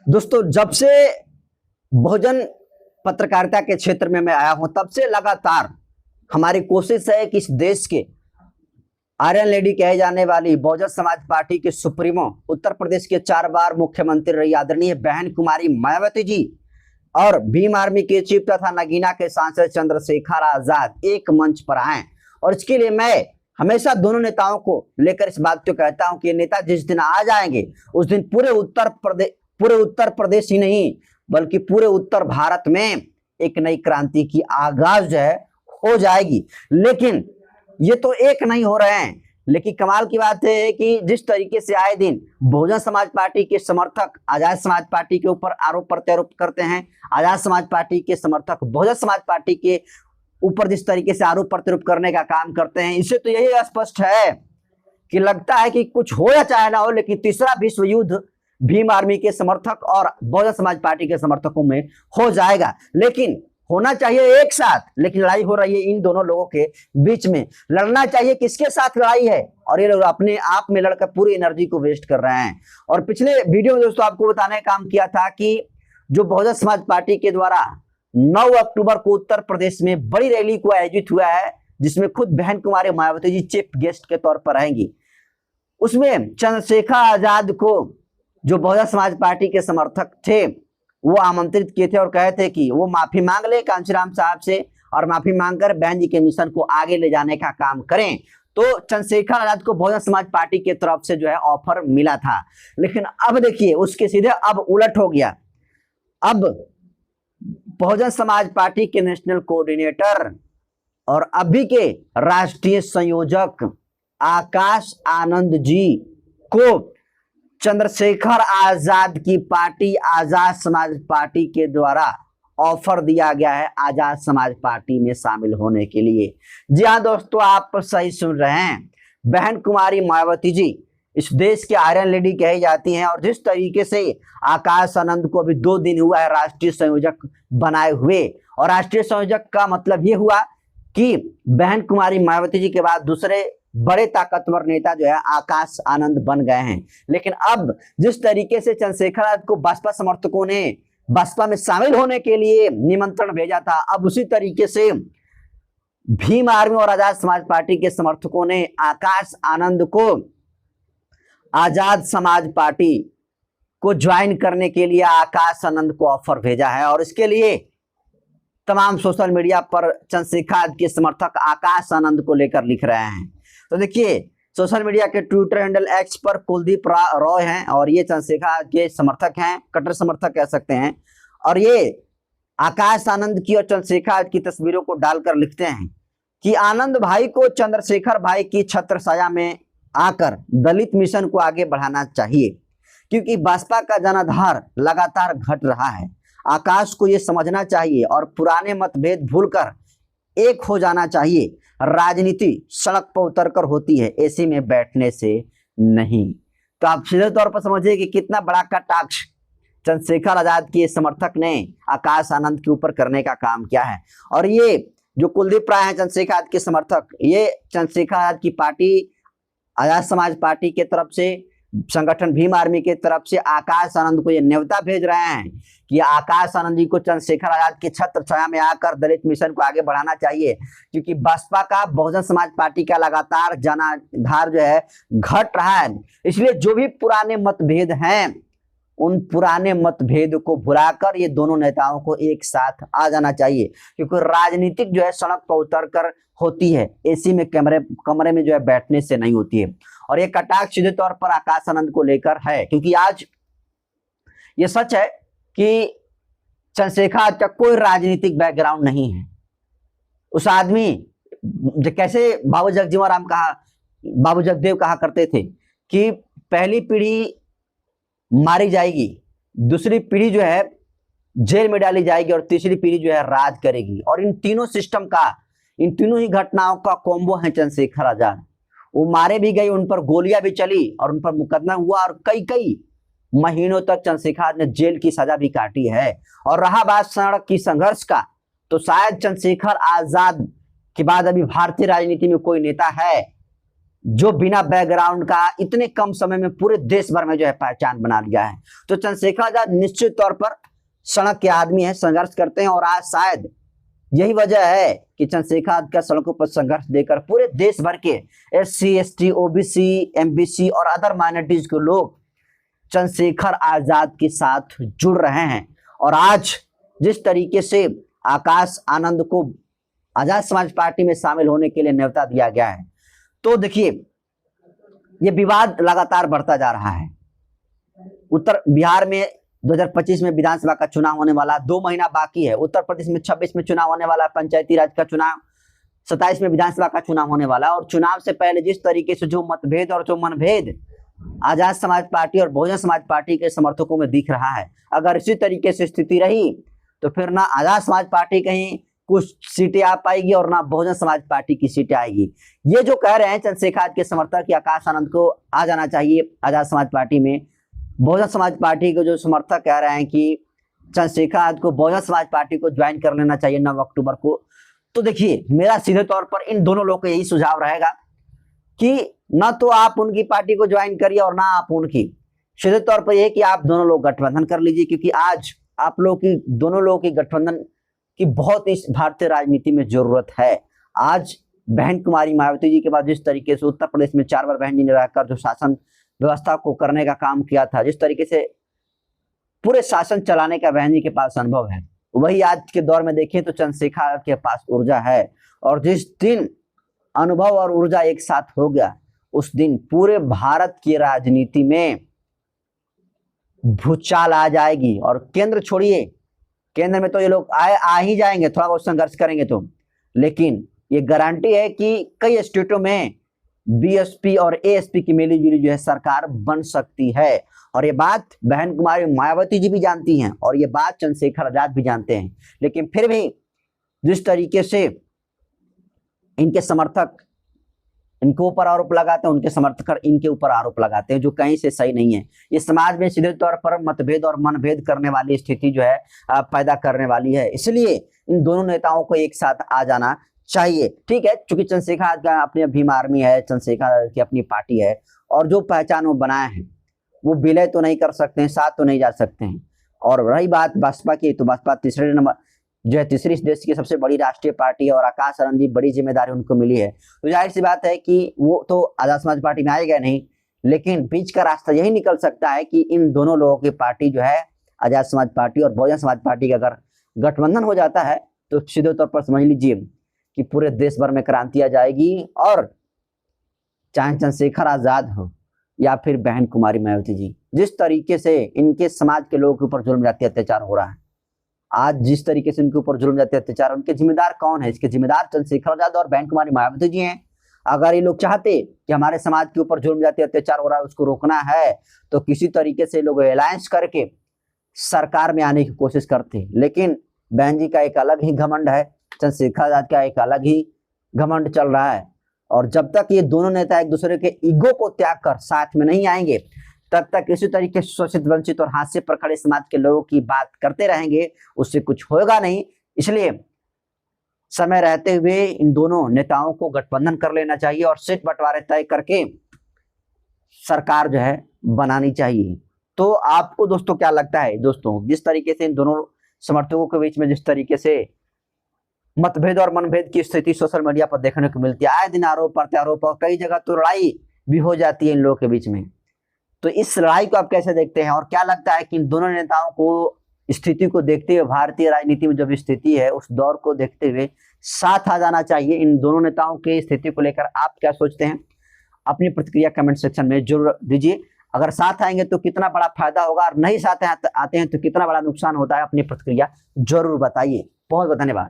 दोस्तों, जब से बहुजन पत्रकारिता के क्षेत्र में मैं आया हूं, तब से लगातार हमारी कोशिश है कि इस देश के आयरन लेडी कहे जाने वाली बहुजन समाज पार्टी के सुप्रीमो, उत्तर प्रदेश के 4 बार मुख्यमंत्री रही आदरणीय बहन कुमारी मायावती जी और भीम आर्मी के चीफ तथा नगीना के सांसद चंद्रशेखर आजाद एक मंच पर आए। और इसके लिए मैं हमेशा दोनों नेताओं को लेकर इस बात को कहता हूं कि ये नेता जिस दिन आ जाएंगे उस दिन पूरे उत्तर प्रदेश ही नहीं बल्कि पूरे उत्तर भारत में एक नई क्रांति की आगाज जो है हो जाएगी। लेकिन ये तो एक नहीं हो रहे हैं। लेकिन कमाल की बात है कि जिस तरीके से आए दिन बहुजन समाज पार्टी के समर्थक आजाद समाज पार्टी के ऊपर आरोप प्रत्यारोप करते हैं, आजाद समाज पार्टी के समर्थक बहुजन समाज पार्टी के ऊपर जिस तरीके से आरोप प्रत्यारोप करने का काम करते हैं, इससे तो यही स्पष्ट है कि लगता है कि कुछ हो या चाहे ना हो, लेकिन तीसरा विश्व युद्ध भीम आर्मी के समर्थक और बहुजन समाज पार्टी के समर्थकों में हो जाएगा। लेकिन होना चाहिए एक साथ, लेकिन लड़ाई हो रही है इन दोनों लोगों के बीच में। लड़ना चाहिए किसके साथ लड़ाई है, और ये लोग अपने आप में लड़कर पूरी एनर्जी को वेस्ट कर रहे हैं। और पिछले वीडियो में दोस्तों आपको बताने का काम किया था कि जो बहुजन समाज पार्टी के द्वारा 9 अक्टूबर को उत्तर प्रदेश में बड़ी रैली को आयोजित हुआ है, जिसमें खुद बहन कुमारी मायावती जी चीफ गेस्ट के तौर पर रहेंगी। उसमें चंद्रशेखर आजाद को जो बहुजन समाज पार्टी के समर्थक थे वो आमंत्रित किए थे और कहे थे कि वो माफी मांग ले कांशीराम साहब से और माफी मांगकर बहन जी के मिशन को आगे ले जाने का काम करें। तो चंद्रशेखर आजाद को बहुजन समाज पार्टी की तरफ से जो है ऑफर मिला था। लेकिन अब देखिए उसके सीधे अब उलट हो गया। अब बहुजन समाज पार्टी के नेशनल कोऑर्डिनेटर और अभी के राष्ट्रीय संयोजक आकाश आनंद जी को चंद्रशेखर आजाद की पार्टी आजाद समाज पार्टी के द्वारा ऑफर दिया गया है आजाद समाज पार्टी में शामिल होने के लिए। जी हाँ दोस्तों, आप सही सुन रहे हैं। बहन कुमारी मायावती जी इस देश के आयरन लेडी कही जाती हैं, और जिस तरीके से आकाश आनंद को अभी 2 दिन हुआ है राष्ट्रीय संयोजक बनाए हुए, और राष्ट्रीय संयोजक का मतलब ये हुआ कि बहन कुमारी मायावती जी के बाद दूसरे बड़े ताकतवर नेता जो है आकाश आनंद बन गए हैं। लेकिन अब जिस तरीके से चंद्रशेखर आजाद को बसपा समर्थकों ने बसपा में शामिल होने के लिए निमंत्रण भेजा था, अब उसी तरीके से भीम आर्मी और आजाद समाज पार्टी के समर्थकों ने आकाश आनंद को आजाद समाज पार्टी को ज्वाइन करने के लिए आकाश आनंद को ऑफर भेजा है। और इसके लिए तमाम सोशल मीडिया पर चंद्रशेखर आजाद के समर्थक आकाश आनंद को लेकर लिख रहे हैं। तो देखिए सोशल मीडिया के ट्विटर हैंडल एक्स पर कुलदीप रॉय हैं, और ये चंद्रशेखर के समर्थक हैं, कट्टर समर्थक कह सकते हैं। और ये आकाश आनंद की और चंद्रशेखर की तस्वीरों को डालकर लिखते हैं कि आनंद भाई को चंद्रशेखर भाई की छत्र छाया में आकर दलित मिशन को आगे बढ़ाना चाहिए, क्योंकि बसपा का जनाधार लगातार घट रहा है। आकाश को ये समझना चाहिए और पुराने मतभेद भूलकर एक हो जाना चाहिए। राजनीति सड़क पर उतरकर होती है, एसी में बैठने से नहीं। तो आप सीधे तौर पर समझिए कि कितना बड़ा कटाक्ष चंद्रशेखर आजाद के समर्थक ने आकाश आनंद के ऊपर करने का काम किया है। और ये जो कुलदीप राय हैं चंद्रशेखर आजाद के समर्थक, ये चंद्रशेखर आजाद की पार्टी आजाद समाज पार्टी के तरफ से, संगठन भीम आर्मी के तरफ से आकाश आनंद को ये न्योता भेज रहे हैं कि आकाश आनंद जी को चंद्रशेखर आजाद के छत्र छाया में आकर दलित मिशन को आगे बढ़ाना चाहिए, क्योंकि बसपा का बहुजन समाज पार्टी का लगातार जनाधार जो है घट रहा है। इसलिए जो भी पुराने मतभेद हैं उन पुराने मतभेद को भुलाकर ये दोनों नेताओं को एक साथ आ जाना चाहिए, क्योंकि राजनीतिक जो है सड़क पर उतर कर होती है, एसी में कमरे में जो है बैठने से नहीं होती है। और ये कटाक्ष सीधे तौर पर आकाश आनंद को लेकर है, क्योंकि आज ये सच है कि चंद्रशेखर का कोई राजनीतिक बैकग्राउंड नहीं है। उस आदमी कैसे बाबू जगदेव कहा करते थे कि पहली पीढ़ी मारी जाएगी, दूसरी पीढ़ी जो है जेल में डाली जाएगी और तीसरी पीढ़ी जो है राज करेगी। और इन तीनों सिस्टम का, इन तीनों ही घटनाओं का कॉम्बो है चंद्रशेखर आजाद। वो मारे भी गए, उन पर गोलियां भी चली और उन पर मुकदमा हुआ, और कई महीनों तक चंद्रशेखर ने जेल की सजा भी काटी है। और रहा बात सड़क की संघर्ष का, तो शायद चंद्रशेखर आजाद के बाद अभी भारतीय राजनीति में कोई नेता है जो बिना बैकग्राउंड का इतने कम समय में पूरे देश भर में जो है पहचान बना लिया है। तो चंद्रशेखर आजाद निश्चित तौर पर सड़क के आदमी है, संघर्ष करते हैं, और आज शायद यही वजह है कि चंद्रशेखर आजाद का सड़कों पर संघर्ष देकर पूरे देश भर के SC ST OBC MBC और अदर माइनॉरिटीज के लोग चंद्रशेखर आजाद के साथ जुड़ रहे हैं। और आज जिस तरीके से आकाश आनंद को आजाद समाज पार्टी में शामिल होने के लिए न्योता दिया गया है, तो देखिए ये विवाद लगातार बढ़ता जा रहा है। उत्तर बिहार में 2025 में विधानसभा का चुनाव होने वाला, 2 महीना बाकी है। उत्तर प्रदेश में 26 में चुनाव होने वाला, पंचायती राज का चुनाव, 27 में विधानसभा का चुनाव होने वाला। और चुनाव से पहले जिस तरीके से जो मतभेद और जो मनभेद आजाद समाज पार्टी और बहुजन समाज पार्टी के समर्थकों में दिख रहा है, अगर इसी तरीके से स्थिति रही तो फिर ना आजाद समाज पार्टी कहीं कुछ सीटें आ पाएगी और ना बहुजन समाज पार्टी की सीटें आएगी। ये जो कह रहे हैं चंद्रशेखर के समर्थक कि आकाश आनंद को आ जाना चाहिए आजाद समाज पार्टी में, बहुजन समाज पार्टी के जो समर्थक कह रहे हैं कि चंद्रशेखर आजाद को बहुजन समाज पार्टी को ज्वाइन कर लेना चाहिए 9 अक्टूबर को, तो देखिए मेरा सीधे तौर पर इन दोनों लोगों को यही सुझाव रहेगा कि ना तो आप उनकी पार्टी को ज्वाइन करिए और ना आप उनकी, सीधे तौर पर यह कि आप दोनों लोग गठबंधन कर लीजिए, क्योंकि आज आप लोग की दोनों लोगों की गठबंधन की बहुत इस भारतीय राजनीति में जरूरत है। आज बहन कुमारी मायावती जी के बाद जिस तरीके से उत्तर प्रदेश में 4 बार बहन जी ने रहकर जो शासन व्यवस्था को करने का काम किया था, जिस तरीके से पूरे शासन चलाने का बहन जी के पास अनुभव है, वही आज के दौर में देखें तो चंद्रशेखर के पास ऊर्जा है। और जिस दिन अनुभव और ऊर्जा एक साथ हो गया, उस दिन पूरे भारत की राजनीति में भूचाल आ जाएगी। और केंद्र छोड़िए, केंद्र में तो ये लोग आ ही जाएंगे, थोड़ा बहुत संघर्ष करेंगे तो, लेकिन ये गारंटी है कि कई स्टेटों में BSP और ASP की मिलीजुली जो है सरकार बन सकती है। और ये बात बहन कुमारी मायावती जी भी जानती हैं और ये बात चंद्रशेखर आजाद भी जानते हैं। लेकिन फिर भी जिस तरीके से इनके समर्थक इनके ऊपर आरोप लगाते हैं, उनके समर्थक इनके ऊपर आरोप लगाते हैं, जो कहीं से सही नहीं है। ये समाज में सीधे तौर पर मतभेद और मनभेद करने वाली स्थिति जो है पैदा करने वाली है। इसलिए इन दोनों नेताओं को एक साथ आ जाना चाहिए। ठीक है, चूंकि चंद्रशेखर आजाद अपनी भीम आर्मी है, चंद्रशेखर की अपनी पार्टी है, और जो पहचान वो बनाए हैं वो विलय तो नहीं कर सकते हैं, साथ तो नहीं जा सकते हैं। और रही बात बसपा की, तो बसपा तीसरे नंबर जो है तीसरी देश की सबसे बड़ी राष्ट्रीय पार्टी है और आकाश आनंद जी बड़ी जिम्मेदारी उनको मिली है। तो जाहिर सी बात है कि वो तो आजाद समाज पार्टी में आएगा नहीं, लेकिन बीच का रास्ता यही निकल सकता है कि इन दोनों लोगों की पार्टी जो है आजाद समाज पार्टी और बहुजन समाज पार्टी का अगर गठबंधन हो जाता है तो सीधे तौर पर समझ लीजिए कि पूरे देश भर में क्रांति आ जाएगी। और चाहे चंद्रशेखर आजाद हो या फिर बहन कुमारी मायावती जी, जिस तरीके से इनके समाज के लोगों के ऊपर जुल्म जाति अत्याचार हो रहा है, आज जिस तरीके से इनके ऊपर जुल्म जाति अत्याचार, उनके जिम्मेदार कौन है? इसके जिम्मेदार चंद्रशेखर आजाद और बहन कुमारी मायावती जी हैं। अगर ये लोग चाहते कि हमारे समाज के ऊपर जुल्म जाति अत्याचार हो रहा है उसको रोकना है, तो किसी तरीके से लोग अलायंस करके सरकार में आने की कोशिश करते। लेकिन बहन जी का एक अलग ही घमंड है, चंद्रशेखर आजाद का एक अलग ही घमंड चल रहा है। और जब तक ये दोनों नेता एक दूसरे के ईगो को त्याग कर साथ में नहीं आएंगे, तब तक इसी तरीके से शोषित वंचित और हाशिए पर खड़े समाज के लोगों की बात करते रहेंगे, उससे कुछ होगा नहीं। इसलिए समय रहते हुए इन दोनों नेताओं को गठबंधन कर लेना चाहिए और सीट बंटवारे तय करके सरकार जो है बनानी चाहिए। तो आपको दोस्तों क्या लगता है? दोस्तों, जिस तरीके से इन दोनों समर्थकों के बीच में जिस तरीके से मतभेद और मनभेद की स्थिति सोशल मीडिया पर देखने को मिलती है, आए दिन आरोप प्रत्यारोप और कई जगह तो लड़ाई भी हो जाती है इन लोगों के बीच में, तो इस लड़ाई को आप कैसे देखते हैं? और क्या लगता है कि इन दोनों नेताओं को स्थिति को देखते हुए, भारतीय राजनीति में जो स्थिति है उस दौर को देखते हुए साथ आ जाना चाहिए? इन दोनों नेताओं की स्थिति को लेकर आप क्या सोचते हैं? अपनी प्रतिक्रिया कमेंट सेक्शन में जरूर दीजिए। अगर साथ आएंगे तो कितना बड़ा फायदा होगा और नहीं साथ आते हैं तो कितना बड़ा नुकसान होता है, अपनी प्रतिक्रिया जरूर बताइए। बहुत बहुत धन्यवाद।